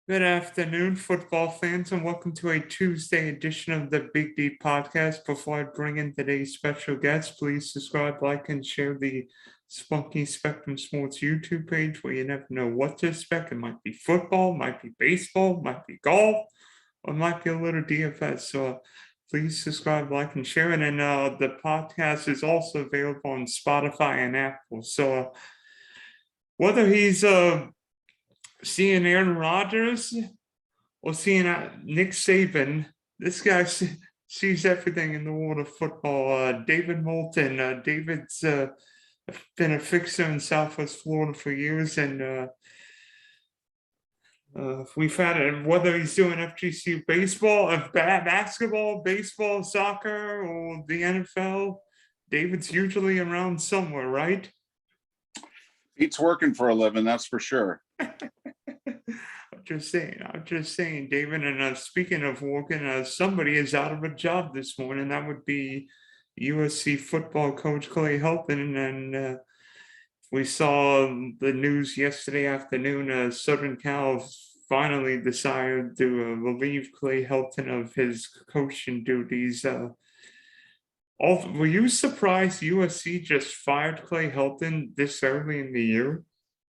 Good afternoon, football fans, and welcome to a Tuesday edition of the Big D podcast. Before I bring in today's special guest, please subscribe, like, and share the Spunky Spectrum Sports YouTube page where you never know what to expect. It might be football, might be baseball, might be golf, or might be a little DFS. So please subscribe, like, and share it. And the podcast is also available on Spotify and Apple. So whether he's seeing Aaron Rodgers or seeing Nick Saban, this guy sees everything in the world of football. David Moulton, David's been a fixer in Southwest Florida for years, and we've had it, whether he's doing FGC baseball, basketball, baseball, soccer, or the NFL, David's usually around somewhere, right? Pete's working for a living, that's for sure. I'm just saying, David. And speaking of working, somebody is out of a job this morning. That would be USC football coach Clay Helton. And we saw the news yesterday afternoon. Southern Cal finally decided to relieve Clay Helton of his coaching duties. Were you surprised USC just fired Clay Helton this early in the year?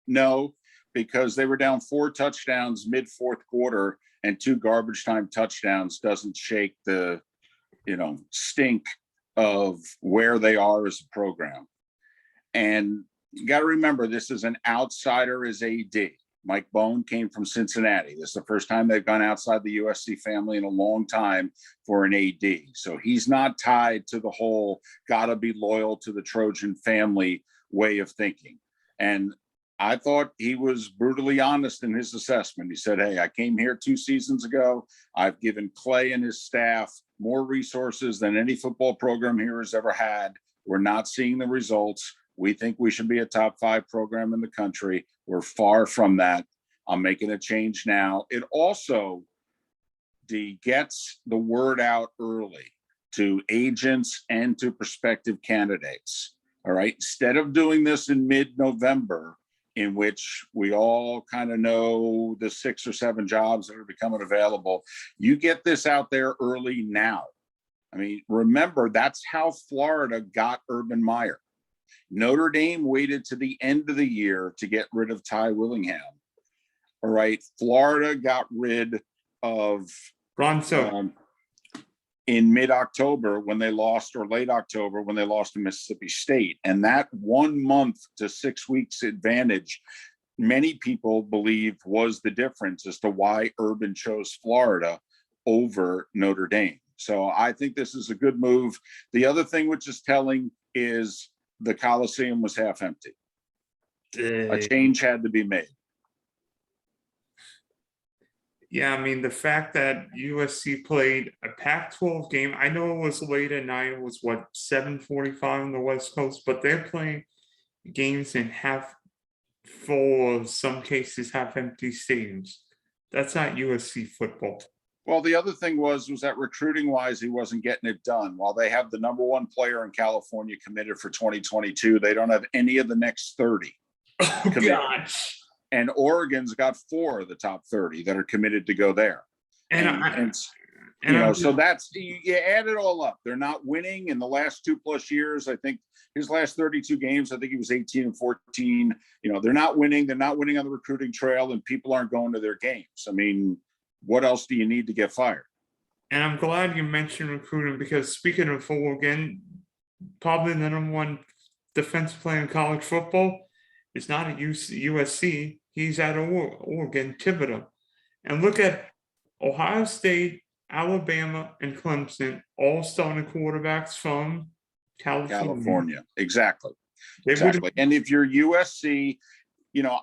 No, because they were down 4 touchdowns mid-fourth quarter, and 2 garbage time touchdowns doesn't shake the, stink of where they are as a program. And you got to remember, this is an outsider as AD. Mike Bone came from Cincinnati. This is the first time they've gone outside the USC family in a long time for an AD. So he's not tied to the whole gotta be loyal to the Trojan family way of thinking. And I thought he was brutally honest in his assessment. He said, hey, I came here 2 seasons ago. I've given Clay and his staff more resources than any football program here has ever had. We're not seeing the results. We think we should be a top 5 program in the country. We're far from that. I'm making a change now. It also gets the word out early to agents and to prospective candidates. All right. Instead of doing this in mid-November, in which we all kind of know the 6 or 7 jobs that are becoming available, you get this out there early now. I mean, remember, that's how Florida got Urban Meyer. Notre Dame waited to the end of the year to get rid of Ty Willingham. All right. Florida got rid of Bronson in mid-October when they lost, or late October when they lost to Mississippi State. And that 1 month to 6 weeks advantage, many people believe, was the difference as to why Urban chose Florida over Notre Dame. So I think this is a good move. The other thing which is telling is the Coliseum was half empty. A change had to be made. Yeah, I mean, the fact that USC played a Pac-12 game, I know it was late at night, it was 7:45 on the West Coast, but they're playing games in half full, of some cases half empty stadiums. That's not USC football. Well, the other thing was that recruiting wise, he wasn't getting it done. While they have the number 1 player in California committed for 2022, they don't have any of the next 30. Oh, gosh. And Oregon's got 4 of the top 30 that are committed to go there. So that's, you add it all up. They're not winning in the last 2+ years. I think his last 32 games, I think he was 18-14. They're not winning. They're not winning on the recruiting trail, and people aren't going to their games. I mean, what else do you need to get fired? And I'm glad you mentioned recruiting, because speaking of Oregon, probably the number 1 defensive player in college football is not at USC. He's at Oregon, Thibodeau. And look at Ohio State, Alabama, and Clemson, all starting quarterbacks from California. Exactly. And if you're USC,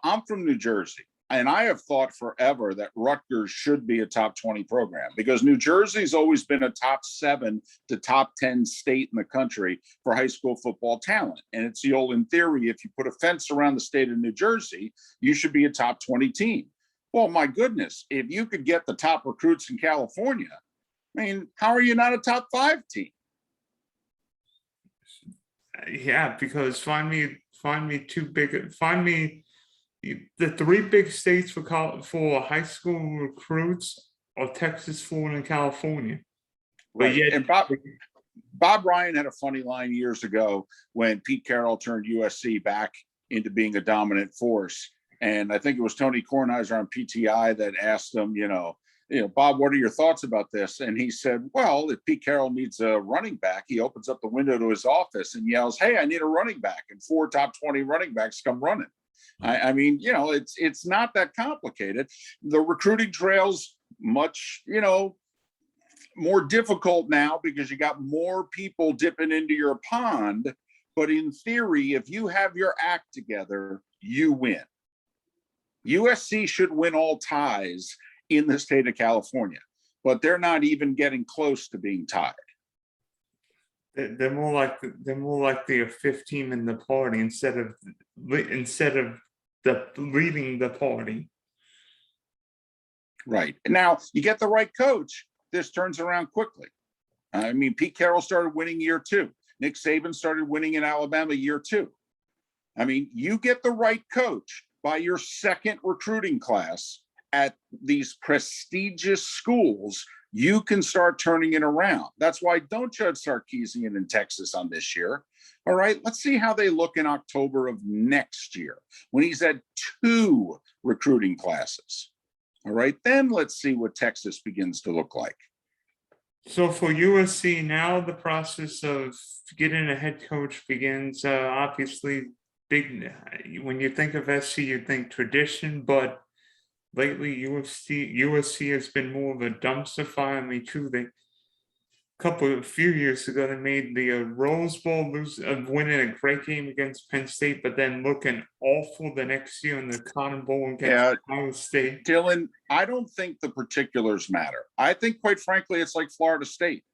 I'm from New Jersey. And I have thought forever that Rutgers should be a top 20 program, because New Jersey's always been a top 7 to top 10 state in the country for high school football talent. And it's the old, in theory, if you put a fence around the state of New Jersey, you should be a top 20 team. Well, my goodness, if you could get the top recruits in California, I mean, how are you not a top 5 team? Yeah, because find me the three big states for high school recruits are Texas, Florida, and California. But Right. yet, And Bob Ryan had a funny line years ago when Pete Carroll turned USC back into being a dominant force. And I think it was Tony Kornheiser on PTI that asked him, Bob, what are your thoughts about this? And he said, well, if Pete Carroll needs a running back, he opens up the window to his office and yells, hey, I need a running back. And 4 top 20 running backs come running. I mean, it's not that complicated. The recruiting trail's much, more difficult now because you got more people dipping into your pond. But in theory, if you have your act together, you win. USC should win all ties in the state of California, but they're not even getting close to being tied. They're more like the fifth team in the party instead of the leading the party. Right. Now you get the right coach, this turns around quickly. I mean, Pete Carroll started winning year 2. Nick Saban started winning in Alabama year 2. I mean, you get the right coach by your second recruiting class at these prestigious schools, you can start turning it around. That's why don't judge Sarkisian in Texas on this year. All right, let's see how they look in October of next year when he's at 2 recruiting classes. All right, then let's see what Texas begins to look like. So for USC now, the process of getting a head coach begins. Obviously, big. When you think of SC, you think tradition, but lately USC has been more of a dumpster fire. I mean, true, a few years ago they made the Rose Bowl, winning a great game against Penn State, but then looking awful the next year in the Cotton Bowl against Ohio State. Dylan, I don't think the particulars matter. I think, quite frankly, it's like Florida State.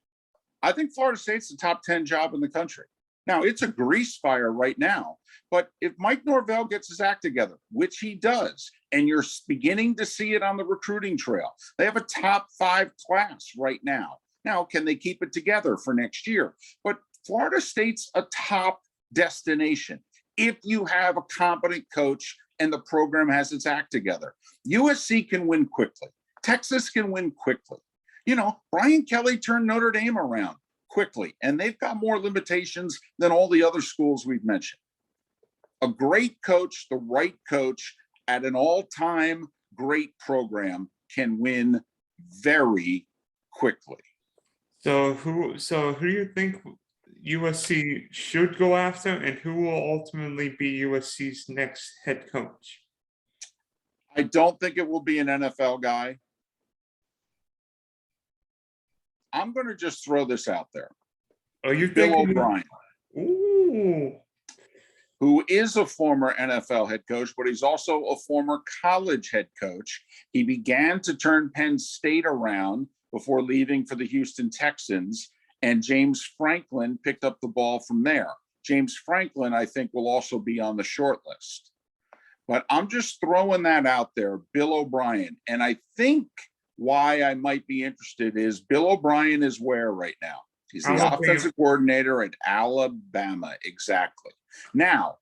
I think Florida State's the top 10 job in the country. Now, it's a grease fire right now, but if Mike Norvell gets his act together, which he does, and you're beginning to see it on the recruiting trail, they have a top 5 class right now. Now, can they keep it together for next year? But Florida State's a top destination if you have a competent coach and the program has its act together. USC can win quickly. Texas can win quickly. Brian Kelly turned Notre Dame around quickly, and they've got more limitations than all the other schools we've mentioned. A great coach, the right coach at an all-time great program can win very quickly. So who do you think USC should go after, and who will ultimately be USC's next head coach? I don't think it will be an NFL guy. I'm going to just throw this out there. Are you Bill thinking O'Brien? Ooh. Who is a former NFL head coach, but he's also a former college head coach. He began to turn Penn State around before leaving for the Houston Texans, and James Franklin picked up the ball from there. James Franklin, I think, will also be on the short list. But I'm just throwing that out there, Bill O'Brien. And I think why I might be interested is Bill O'Brien is where right now? He's the offensive coordinator at Alabama. Exactly. Now,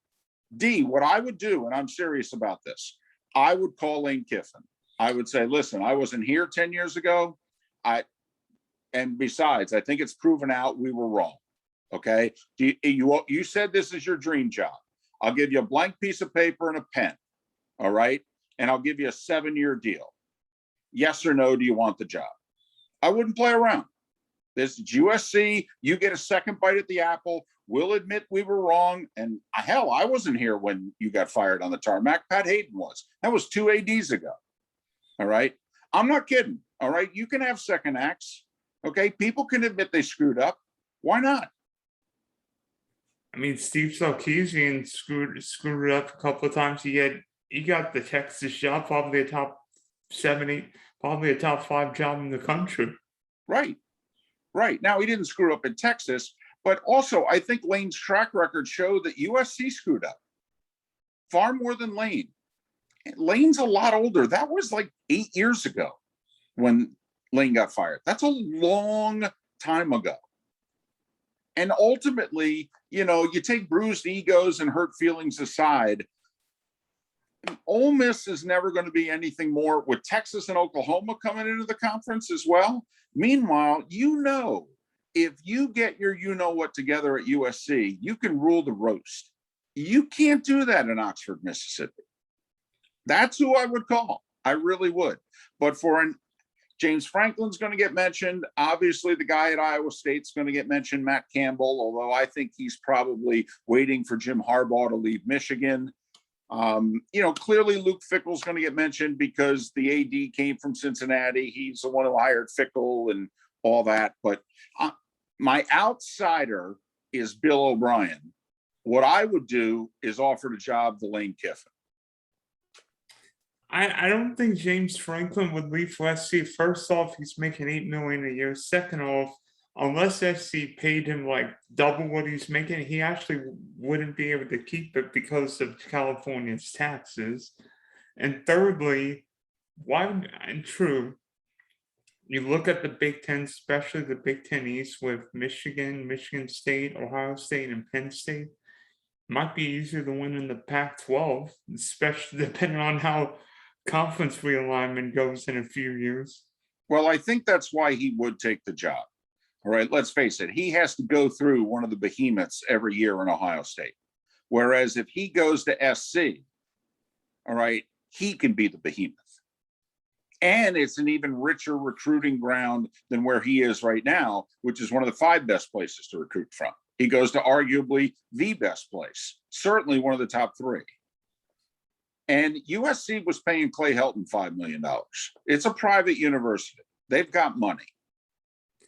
D, what I would do, and I'm serious about this, I would call Lane Kiffin. I would say, listen, I wasn't here 10 years ago. And besides, I think it's proven out we were wrong. Okay. You said this is your dream job. I'll give you a blank piece of paper and a pen. All right. And I'll give you a 7-year deal. Yes or no, do you want the job? I wouldn't play around. This is USC. You get a second bite at the apple. We'll admit we were wrong. And hell, I wasn't here when you got fired on the tarmac. Pat Hayden was. That was 2 ADs ago. All right. I'm not kidding. All right. You can have second acts. Okay. People can admit they screwed up. Why not? I mean, Steve Sarkisian screwed it up a couple of times. He got the Texas job, probably a top 70, probably a top 5 job in the country. Right. Right. Now, he didn't screw up in Texas, but also I think Lane's track record showed that USC screwed up far more than Lane. Lane's a lot older. That was like 8 years ago when Lane got fired. That's a long time ago. And ultimately, you take bruised egos and hurt feelings aside. Ole Miss is never going to be anything more with Texas and Oklahoma coming into the conference as well. Meanwhile, if you get your what together at USC, you can rule the roast. You can't do that in Oxford, Mississippi. That's who I would call. I really would. But James Franklin's going to get mentioned. Obviously, the guy at Iowa State's going to get mentioned, Matt Campbell, although I think he's probably waiting for Jim Harbaugh to leave Michigan. Clearly Luke Fickell's going to get mentioned because the AD came from Cincinnati. He's the one who hired Fickell and all that. But my outsider is Bill O'Brien. What I would do is offer the job to Lane Kiffin. I don't think James Franklin would leave for SC. First off, he's making $8 million a year. Second off, unless SC paid him like double what he's making, he actually wouldn't be able to keep it because of California's taxes. And thirdly, you look at the Big Ten, especially the Big Ten East with Michigan, Michigan State, Ohio State, and Penn State. Might be easier to win in the Pac-12, especially depending on how conference realignment goes in a few years. Well, I think that's why he would take the job. All right, let's face it. He has to go through one of the behemoths every year in Ohio State. Whereas if he goes to SC, all right, he can be the behemoth. And it's an even richer recruiting ground than where he is right now, which is one of the 5 best places to recruit from. He goes to arguably the best place, certainly one of the top 3. And USC was paying Clay Helton $5 million. It's a private university. They've got money.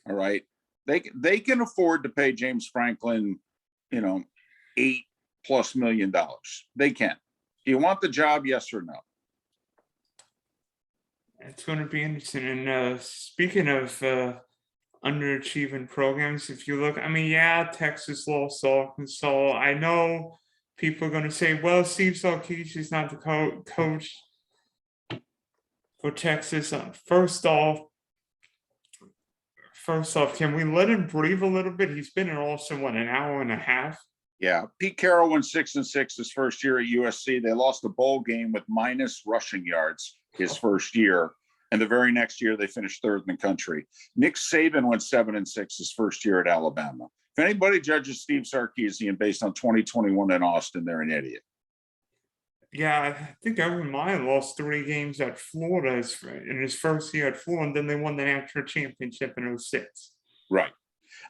All right. They can afford to pay James Franklin, $8+ million. They can. Do you want the job? Yes or no? It's going to be interesting. And speaking of underachieving programs, if you look, Texas lost to Arkansas. I know people are going to say, well, Steve Sarkisian is not the coach for Texas. First off, can we let him breathe a little bit? He's been in Austin, an hour and a half? Yeah. Pete Carroll went 6-6 his first year at USC. They lost a bowl game with minus rushing yards his first year. And the very next year, they finished 3rd in the country. Nick Saban went 7-6 his first year at Alabama. If anybody judges Steve Sarkisian based on 2021 in Austin, they're an idiot. Yeah, I think Urban Meyer lost 3 games at Florida in his first year at Florida, and then they won the national championship in 2006. Right.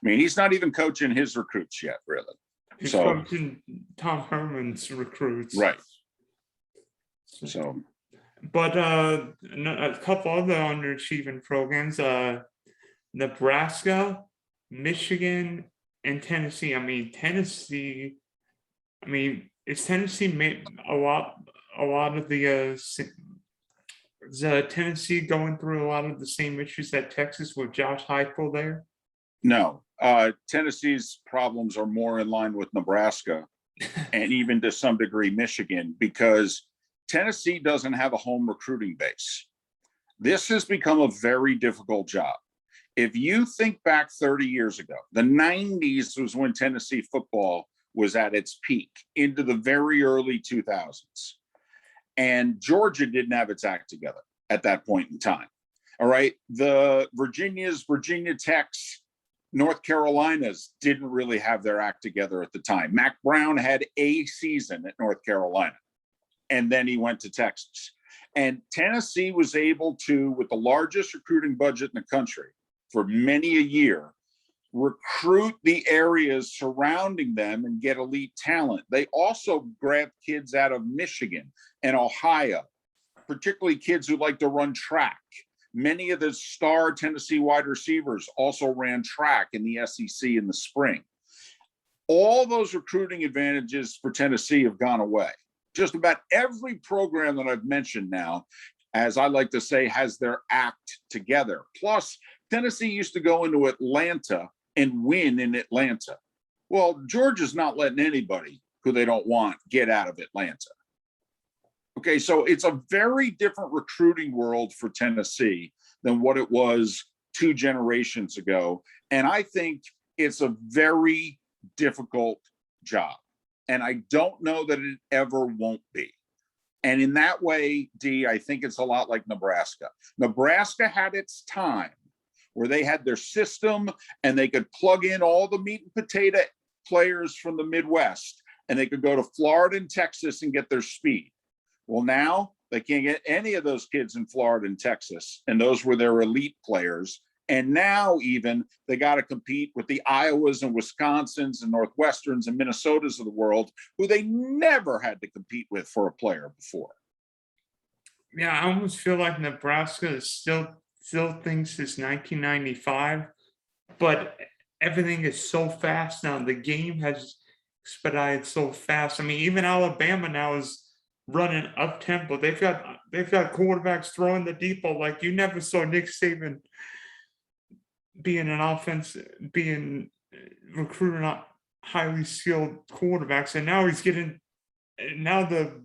He's not even coaching his recruits yet, really. He's coaching Tom Herman's recruits. Right. But a couple other underachieving programs, Nebraska, Michigan, and Tennessee. Is Tennessee made a lot of is Tennessee going through a lot of the same issues that Texas with Josh Heupel there? No, Tennessee's problems are more in line with Nebraska and even to some degree Michigan, because Tennessee doesn't have a home recruiting base. This has become a very difficult job. If you think back 30 years ago, the 90s was when Tennessee football was at its peak into the very early 2000s. And Georgia didn't have its act together at that point in time. All right. The Virginia Techs, North Carolinas didn't really have their act together at the time. Mac Brown had a season at North Carolina, and then he went to Texas. And Tennessee was able to, with the largest recruiting budget in the country for many a year, recruit the areas surrounding them and get elite talent. They also grabbed kids out of Michigan and Ohio, particularly kids who like to run track. Many of the star Tennessee wide receivers also ran track in the SEC in the spring. All those recruiting advantages for Tennessee have gone away. Just about every program that I've mentioned now, as I like to say, has their act together. Plus, Tennessee used to go into Atlanta and win in Atlanta. Well, Georgia's not letting anybody who they don't want get out of Atlanta. Okay, so it's a very different recruiting world for Tennessee than what it was 2 generations ago. And I think it's a very difficult job. And I don't know that it ever won't be. And in that way, D, I think it's a lot like Nebraska. Nebraska had its time where they had their system and they could plug in all the meat and potato players from the Midwest, and they could go to Florida and Texas and get their speed. Well, now they can't get any of those kids in Florida and Texas, and those were their elite players. And now even they got to compete with the Iowas and Wisconsins and Northwesterns and Minnesotas of the world, who they never had to compete with for a player before. Yeah, I almost feel like Nebraska is still thinks it's 1995, but everything is so fast now. The game has expedited so fast. I mean, even Alabama now is running up tempo. They've got quarterbacks throwing the deep ball like you never saw Nick Saban being an offense, being recruiting highly skilled quarterbacks, and now he's getting the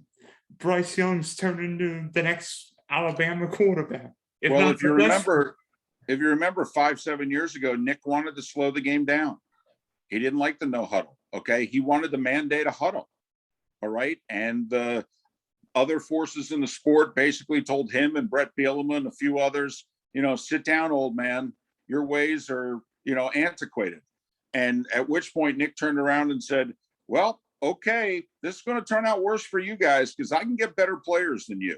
Bryce Young's turned into the next Alabama quarterback. If you remember 5-7 years ago, Nick wanted to slow the game down. He didn't like the no huddle. Okay, he wanted to mandate a huddle. All right, and the other forces in the sport basically told him and Brett Bielema and a few others, sit down, old man. Your ways are, antiquated. And at which point Nick turned around and said, well, okay, this is going to turn out worse for you guys because I can get better players than you.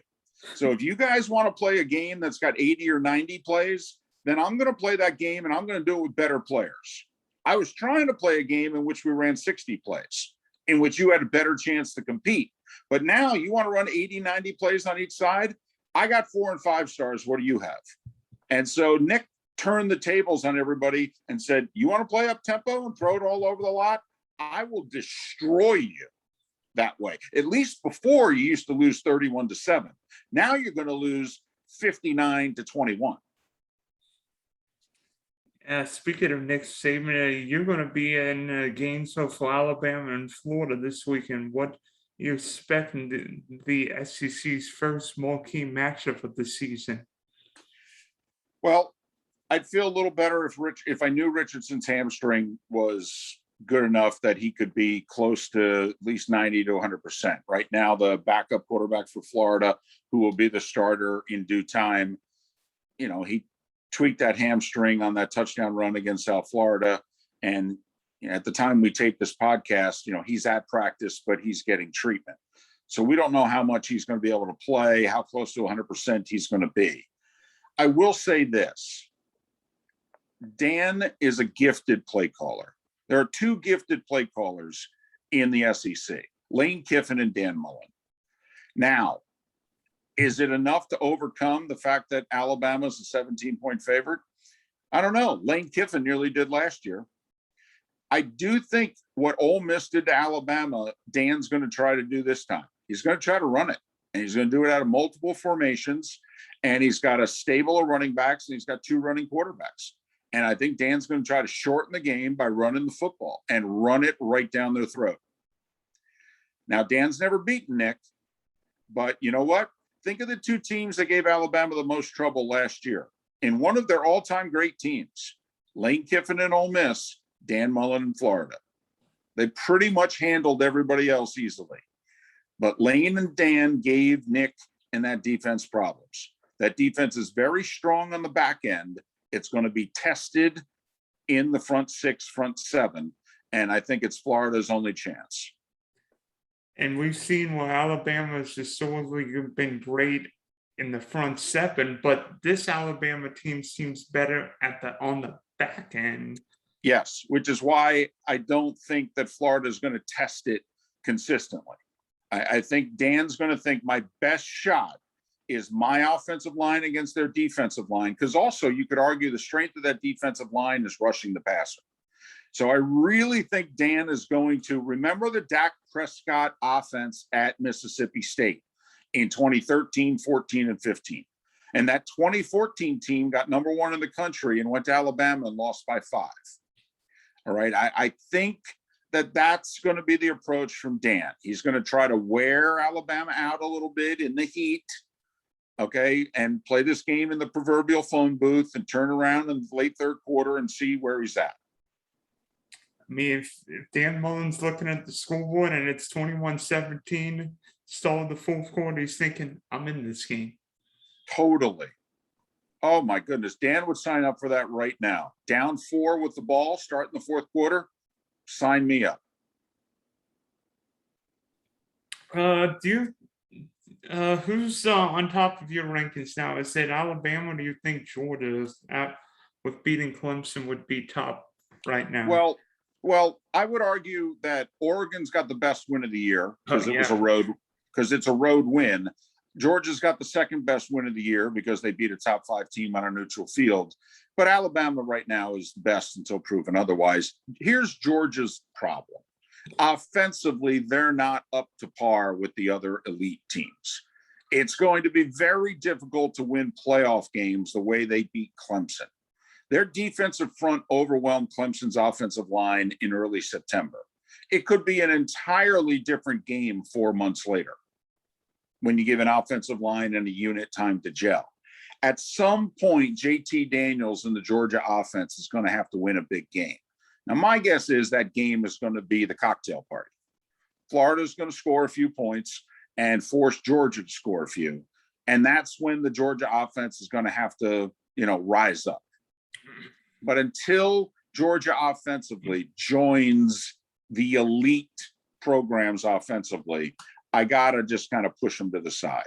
So if you guys want to play a game that's got 80 or 90 plays, then I'm going to play that game and I'm going to do it with better players. I was trying to play a game in which we ran 60 plays, in which you had a better chance to compete. But now you want to run 80, 90 plays on each side? I got 4 and 5 stars. What do you have? And so Nick turned the tables on everybody and said, you want to play up tempo and throw it all over the lot? I will destroy you that way. At least before, you used to lose 31-7. Now you're going to lose 59-21. Speaking of Nick Saban, you're going to be in Gainesville for Alabama and Florida this weekend. What you expect in the SEC's first marquee matchup of the season? Well, I'd feel a little better if I knew Richardson's hamstring was good enough that he could be close to at least 90 to 100%. Right now, the backup quarterback for Florida, who will be the starter in due time, he tweaked that hamstring on that touchdown run against South Florida. And at the time we taped this podcast, he's at practice, but he's getting treatment. So we don't know how much he's going to be able to play, how close to 100% he's going to be. I will say this. Dan is a gifted play caller. There are 2 gifted play callers in the SEC, Lane Kiffin and Dan Mullen. Now, is it enough to overcome the fact that Alabama's a 17-point favorite? I don't know. Lane Kiffin nearly did last year. I do think what Ole Miss did to Alabama, Dan's going to try to do this time. He's going to try to run it, and he's going to do it out of multiple formations, and he's got a stable of running backs, and he's got 2 running quarterbacks. And I think Dan's going to try to shorten the game by running the football and run it right down their throat. Now, Dan's never beaten Nick, but you know what? Think of the 2 teams that gave Alabama the most trouble last year. In one of their all-time great teams, Lane Kiffin and Ole Miss, Dan Mullen in Florida. They pretty much handled everybody else easily. But Lane and Dan gave Nick and that defense problems. That defense is very strong on the back end. It's going to be tested in the front 6, front 7. And I think it's Florida's only chance. And we've seen where Alabama's historically been great in the front 7, but this Alabama team seems better on the back end. Yes, which is why I don't think that Florida is going to test it consistently. I think Dan's going to think my best shot is my offensive line against their defensive line, because also you could argue the strength of that defensive line is rushing the passer. So I really think Dan is going to remember the Dak Prescott offense at Mississippi State in 2013, 14, and 15. And that 2014 team got number 1 in the country and went to Alabama and lost by 5. All right. I think that's going to be the approach from Dan. He's going to try to wear Alabama out a little bit in the heat. Okay. And play this game in the proverbial phone booth and turn around in the late 3rd quarter and see where he's at. I mean, if Dan Mullen's looking at the scoreboard and it's 21-17, start of the fourth quarter, he's thinking, I'm in this game. Totally. Oh my goodness. Dan would sign up for that right now. Down 4 with the ball, starting the fourth quarter. Sign me up. Who's on top of your rankings now? Is it Alabama, or do you think Georgia is with beating Clemson would be top right now? Well, I would argue that Oregon's got the best win of the year because Oh, it's a road win. Georgia's got the second best win of the year because they beat a top 5 team on a neutral field. But Alabama right now is best until proven otherwise. Here's Georgia's problem. Offensively, they're not up to par with the other elite teams. It's going to be very difficult to win playoff games the way they beat Clemson. Their defensive front overwhelmed Clemson's offensive line in early September. It could be an entirely different game 4 months later when you give an offensive line and a unit time to gel. At some point, JT Daniels and the Georgia offense is going to have to win a big game. Now, my guess is that game is going to be the cocktail party. Florida's going to score a few points and force Georgia to score a few. And that's when the Georgia offense is going to have to, rise up. But until Georgia offensively joins the elite programs offensively, I got to just kind of push them to the side.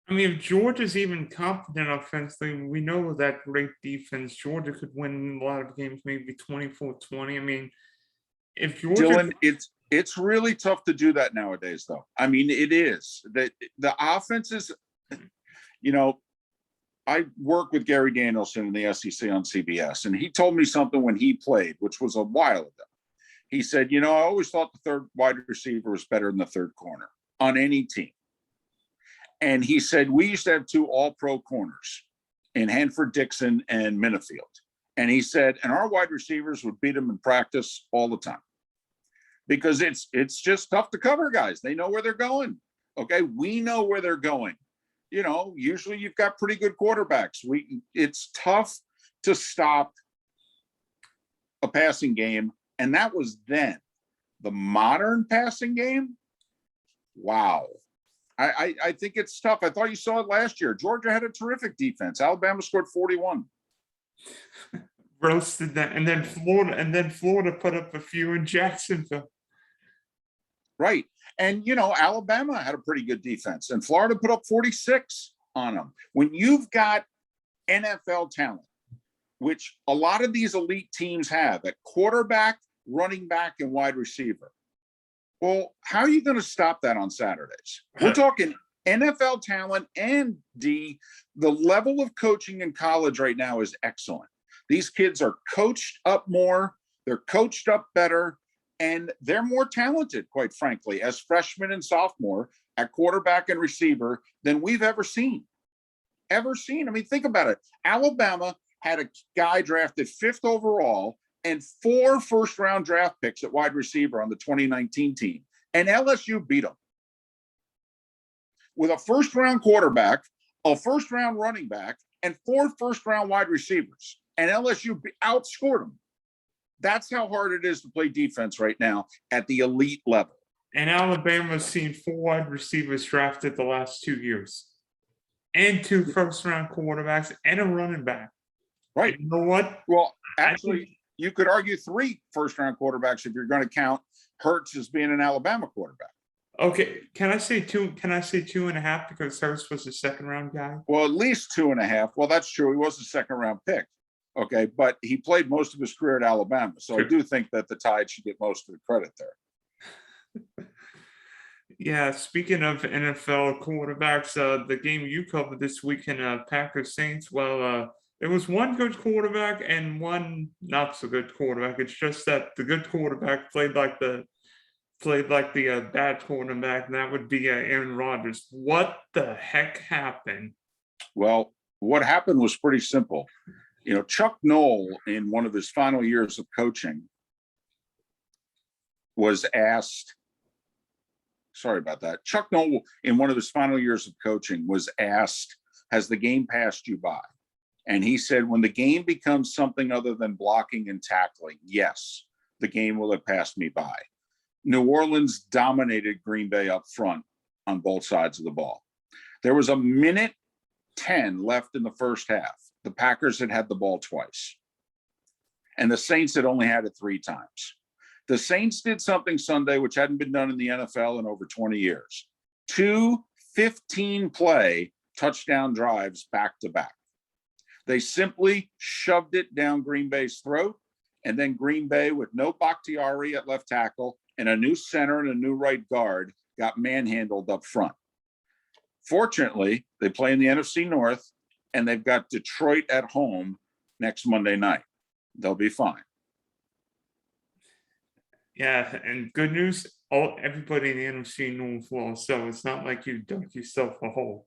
I mean, if Georgia's even confident offensively, we know that great defense. Georgia could win a lot of games, maybe 24-20. I mean, if Georgia... Dylan, it's really tough to do that nowadays, though. I mean, it is. The offense is, I work with Gary Danielson in the SEC on CBS, and he told me something when he played, which was a while ago. He said, I always thought the third wide receiver was better than the third corner on any team. And he said, we used to have 2 all-pro corners in Hanford Dixon and Minifield. And he said, and our wide receivers would beat them in practice all the time because it's just tough to cover guys. They know where they're going. Okay. We know where they're going. Usually you've got pretty good quarterbacks. It's tough to stop a passing game. And that was then. The modern passing game. Wow. I think it's tough. I thought you saw it last year. Georgia had a terrific defense. Alabama scored 41. Roasted that, and then Florida put up a few in Jacksonville. Right. And Alabama had a pretty good defense, and Florida put up 46 on them. When you've got NFL talent, which a lot of these elite teams have at quarterback, running back, and wide receiver. Well, how are you going to stop that on Saturdays? We're talking NFL talent and the level of coaching in college right now is excellent. These kids are coached up more, they're coached up better, and they're more talented, quite frankly, as freshmen and sophomore at quarterback and receiver than we've ever seen. I mean, think about it. Alabama had a guy drafted 5th overall and 4 first-round draft picks at wide receiver on the 2019 team. And LSU beat them. With a first-round quarterback, a first-round running back, and 4 first-round wide receivers. And LSU outscored them. That's how hard it is to play defense right now at the elite level. And Alabama's seen 4 wide receivers drafted the last 2 years. And 2 first-round quarterbacks and a running back. Right. And you know what? Well, actually, you could argue 3 first-round quarterbacks if you're going to count Hurts as being an Alabama quarterback. Okay, can I say 2? Can I say 2.5 because Hurts was a second-round guy? Well, at least 2.5. Well, that's true. He was a second-round pick. Okay, but he played most of his career at Alabama, so I do think that the Tide should get most of the credit there. Yeah, speaking of NFL quarterbacks, the game you covered this weekend, Packers Saints. Well, there was one good quarterback and one not so good quarterback. It's just that the good quarterback played like the bad quarterback, and that would be Aaron Rodgers. What the heck happened? Well, what happened was pretty simple. Chuck Noll, in one of his final years of coaching, was asked. Sorry about that. Chuck Noll, in one of his final years of coaching, was asked, "Has the game passed you by?" And he said, when the game becomes something other than blocking and tackling, yes, the game will have passed me by. New Orleans dominated Green Bay up front, on both sides of the ball. There was a minute 10 left in the first half. The Packers had the ball twice, and the Saints had only had it 3 times. The Saints did something Sunday which hadn't been done in the NFL in over 20 years. 2 15-play touchdown drives back to back. They simply shoved it down Green Bay's throat, and then Green Bay, with no Bakhtiari at left tackle and a new center and a new right guard, got manhandled up front. Fortunately, they play in the NFC North, and they've got Detroit at home next Monday night. They'll be fine. Yeah, and good news, everybody in the NFC North lost, so it's not like you dug yourself a hole.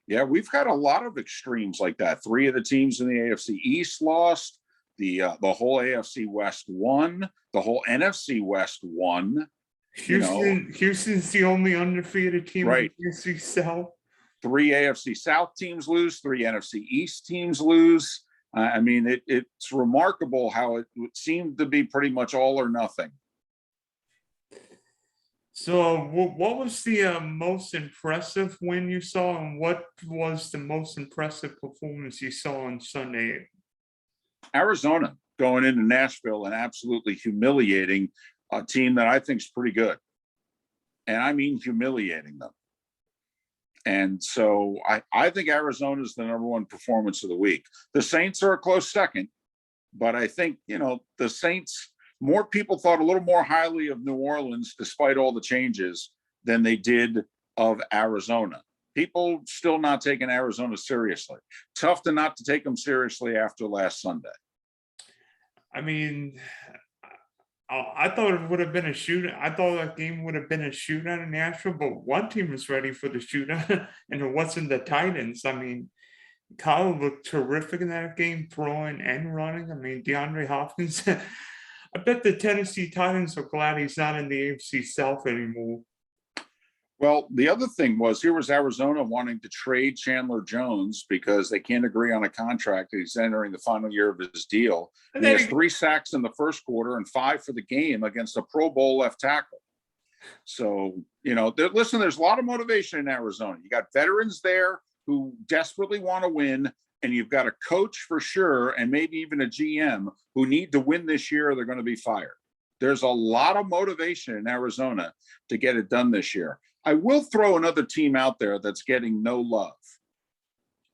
Yeah, we've got a lot of extremes like that. 3 of the teams in the AFC East lost. The whole AFC West won. The whole NFC West won. Houston's the only undefeated team right. in the AFC South. 3 AFC South teams lose. 3 NFC East teams lose. I mean, it's remarkable how it seemed to be pretty much all or nothing. So what was the most impressive win you saw, and what was the most impressive performance you saw on Sunday? Arizona going into Nashville and absolutely humiliating a team that I think is pretty good. And I mean humiliating them. And so I think Arizona is the #1 performance of the week. The Saints are a close second, but I think, the Saints, more people thought a little more highly of New Orleans despite all the changes than they did of Arizona. People still not taking Arizona seriously. Tough to not to take them seriously after last Sunday. I mean, I thought it would have been a shootout. I thought that game would have been a shootout in Nashville, but one team was ready for the shootout, and it wasn't the Titans. I mean, Kyle looked terrific in that game, throwing and running. I mean, DeAndre Hopkins. I bet the Tennessee Titans are glad he's not in the AFC South anymore. Well, the other thing was, here was Arizona wanting to trade Chandler Jones because they can't agree on a contract. He's entering the final year of his deal. And he has 3 sacks in the first quarter and 5 for the game against a Pro Bowl left tackle. So, listen, there's a lot of motivation in Arizona. You got veterans there who desperately want to win, and you've got a coach for sure, and maybe even a GM who need to win this year or they're going to be fired. There's a lot of motivation in Arizona to get it done this year. I will throw another team out there that's getting no love.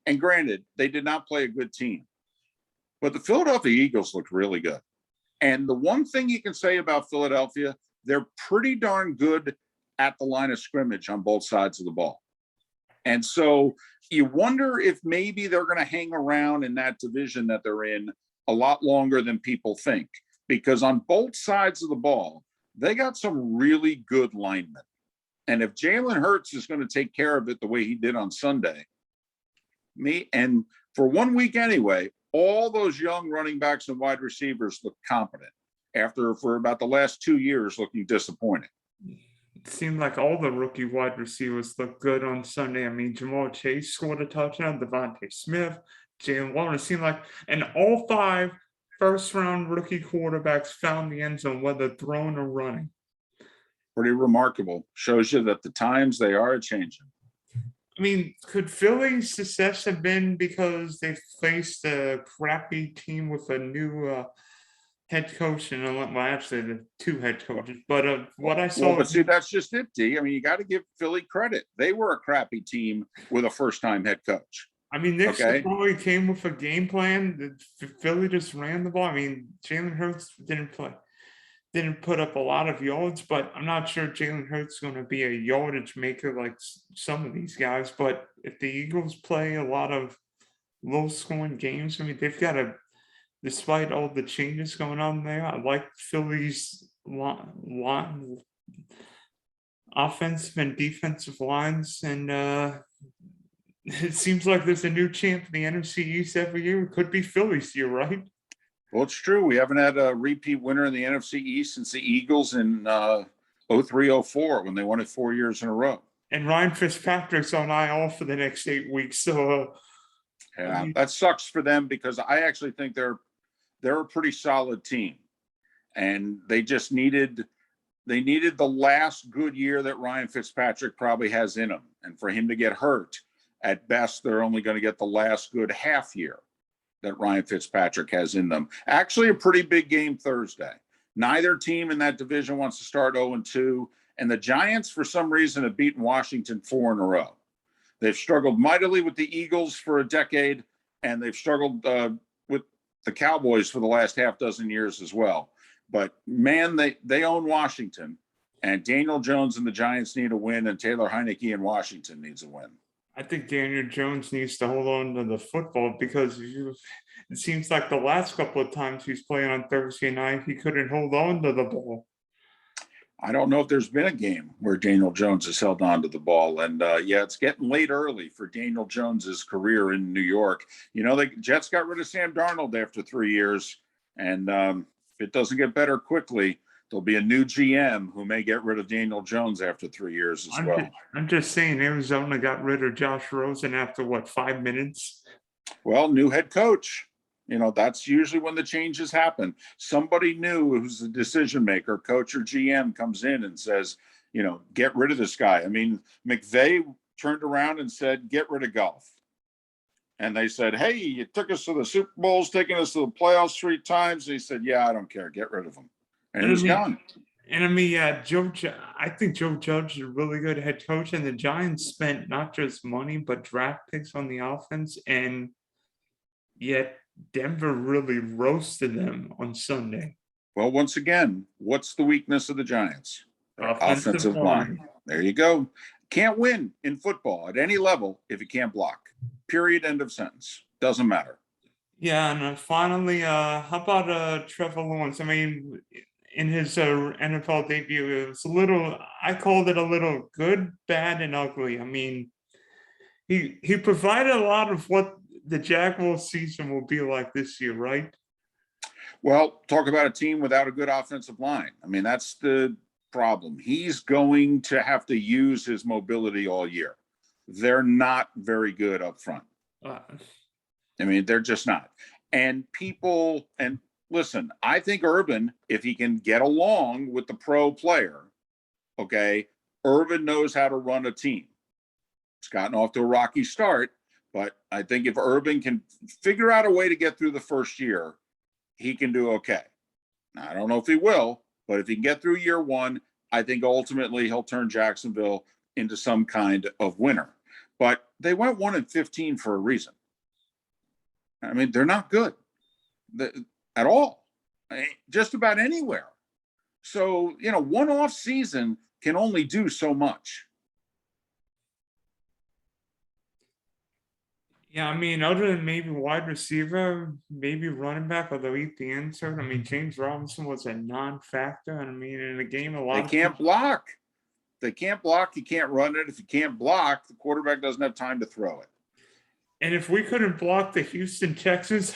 And granted, they did not play a good team, but the Philadelphia Eagles looked really good. And the one thing you can say about Philadelphia, they're pretty darn good at the line of scrimmage on both sides of the ball. And so you wonder if maybe they're going to hang around in that division that they're in a lot longer than people think, because on both sides of the ball, they got some really good linemen. And if Jalen Hurts is going to take care of it the way he did on Sunday, and for 1 week anyway, all those young running backs and wide receivers look competent after, for about the last 2 years, looking disappointing. It seemed like all the rookie wide receivers looked good on Sunday. I mean, Jamal Chase scored a touchdown, Devontae Smith, Jalen Warren. It seemed like, and all 5 first-round rookie quarterbacks found the end zone, whether throwing or running. Pretty remarkable. Shows you that the times, they are changing. I mean, could Philly's success have been because they faced a crappy team with a new head coach, and actually the 2 head coaches, but what I saw. Well, but see, that's just it, D. I mean, you got to give Philly credit. They were a crappy team with a first-time head coach. I mean, Nick probably came with a game plan. Philly just ran the ball. I mean, Jalen Hurts didn't put up a lot of yards, but I'm not sure Jalen Hurts is going to be a yardage maker like some of these guys. But if the Eagles play a lot of low-scoring games, I mean, they've got to, despite all the changes going on there, I like Philly's offensive and defensive lines, and it seems like there's a new champ in the NFC East every year. It could be Philly's year, right? Well, it's true. We haven't had a repeat winner in the NFC East since the Eagles in 03-04 when they won it 4 years in a row. And Ryan Fitzpatrick's on IR for the next 8 weeks. So yeah, that sucks for them, because I actually think they're a pretty solid team, and they just needed they needed the last good year that Ryan Fitzpatrick probably has in him. And for him to get hurt, at best, they're only going to get the last good half year that Ryan Fitzpatrick has in them. Actually, a pretty big game Thursday. Neither team in that division wants to start 0-2. And the Giants, for some reason, have beaten Washington 4 in a row. They've struggled mightily with the Eagles for a decade, and they've struggled with the Cowboys for the last half dozen years as well. But, man, they own Washington, and Daniel Jones and the Giants need a win, and Taylor Heineke in Washington needs a win. I think Daniel Jones needs to hold on to the football because it seems like the last couple of times he's playing on Thursday night, he couldn't hold on to the ball. I don't know if there's been a game where Daniel Jones has held on to the ball. And yeah, it's getting late early for Daniel Jones's career in New York. You know, the Jets got rid of Sam Darnold after 3 years. And if it doesn't get better quickly, there'll be a new GM who may get rid of Daniel Jones after 3 years as well. I'm just saying Arizona got rid of Josh Rosen after, 5 minutes? Well, new head coach. You know, that's usually when the changes happen. Somebody new who's the decision maker, coach or GM, comes in and says, you know, get rid of this guy. I mean, McVay turned around and said, get rid of Goff. And they said, hey, you took us to the Super Bowls, taking us to the playoffs 3 times. And he said, yeah, I don't care. Get rid of him. And he's gone. And I mean, I think Joe Judge is a really good head coach. And the Giants spent not just money, but draft picks on the offense. And yet Denver really roasted them on Sunday. Well, once again, what's the weakness of the Giants? Offensive line. There you go. Can't win in football at any level if you can't block. Period. End of sentence. Doesn't matter. Yeah, and finally, how about Trevor Lawrence? I mean, in his NFL debut, it was I called it a little good, bad, and ugly. I mean, he provided a lot of what the Jaguars season will be like this year, right? Well, talk about a team without a good offensive line. I mean, that's the problem. He's going to have to use his mobility all year. They're not very good up front. I mean, they're just not. And listen, I think Urban, if he can get along with the pro player, okay, Urban knows how to run a team. It's gotten off to a rocky start, but I think if Urban can figure out a way to get through the first year, he can do okay. Now, I don't know if he will, but if he can get through year one, I think ultimately he'll turn Jacksonville into some kind of winner. But they went 1-15 for a reason. I mean, they're not good at all, just about anywhere. So, you know, one off season can only do so much. Yeah, I mean, other than maybe wide receiver, maybe running back, although he's the answer. I mean, James Robinson was a non-factor. And I mean, in a game, They can't block. They can't block. You can't run it. If you can't block, the quarterback doesn't have time to throw it. And if we couldn't block the Houston Texans,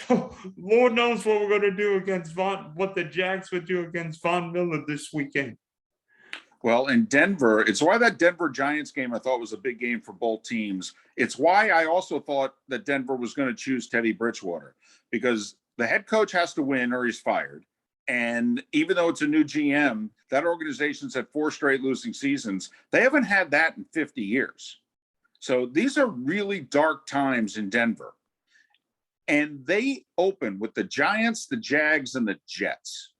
Lord knows what we're going to do against what the Jags would do against Von Miller this weekend. Well, in Denver, it's why that Denver Giants game I thought was a big game for both teams. It's why I also thought that Denver was going to choose Teddy Bridgewater, because the head coach has to win or he's fired. And even though it's a new GM, that organization's had 4 straight losing seasons. They haven't had that in 50 years. So these are really dark times in Denver. And they open with the Giants, the Jags, and the Jets.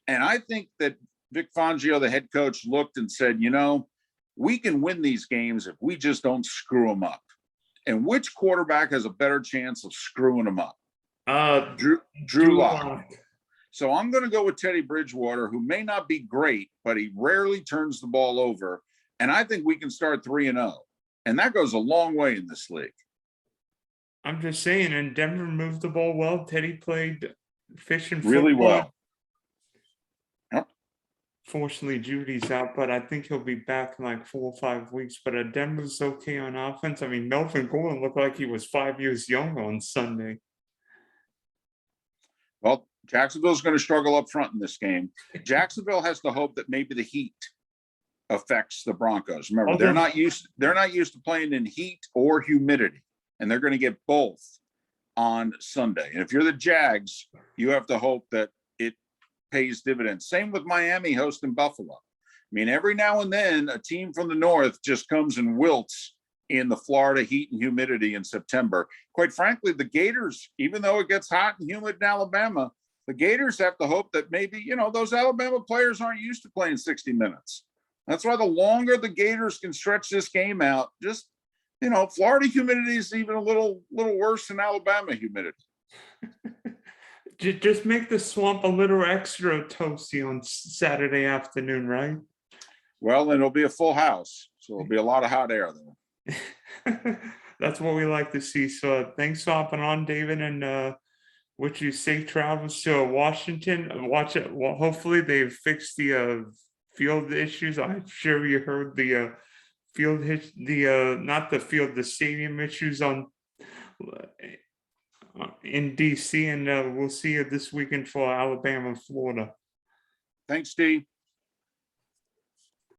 And I think that Vic Fangio, the head coach, looked and said, you know, we can win these games if we just don't screw them up. And which quarterback has a better chance of screwing them up? Drew Lock. So I'm going to go with Teddy Bridgewater, who may not be great, but he rarely turns the ball over. And I think we can start 3-0. And that goes a long way in this league. I'm just saying, and Denver moved the ball well. Teddy played fishing really well. Yep. Fortunately, Judy's out, but I think he'll be back in like 4 or 5 weeks. But Denver's okay on offense. I mean, Melvin Gordon looked like he was 5 years younger on Sunday. Well, Jacksonville's going to struggle up front in this game. Jacksonville has to hope that maybe the heat affects the Broncos. Remember, they're not used to playing in heat or humidity, and they're going to get both on Sunday. And if you're the Jags, you have to hope that it pays dividends. Same with Miami hosting Buffalo. I mean, every now and then a team from the north just comes and wilts in the Florida heat and humidity in September. Quite frankly, the Gators, even though it gets hot and humid in Alabama, the Gators have to hope that maybe, those Alabama players aren't used to playing 60 minutes. That's why the longer the Gators can stretch this game out, just, Florida humidity is even a little worse than Alabama humidity. Just make the swamp a little extra toasty on Saturday afternoon, right? Well, then it'll be a full house, so it'll be a lot of hot air there. That's what we like to see. So thanks for hopping on, David, and wish you safe travels to Washington. Watch it. Well, hopefully they've fixed the field issues. I'm sure you heard the not the field, the stadium issues in DC, and we'll see you this weekend for Alabama and Florida. Thanks, Steve.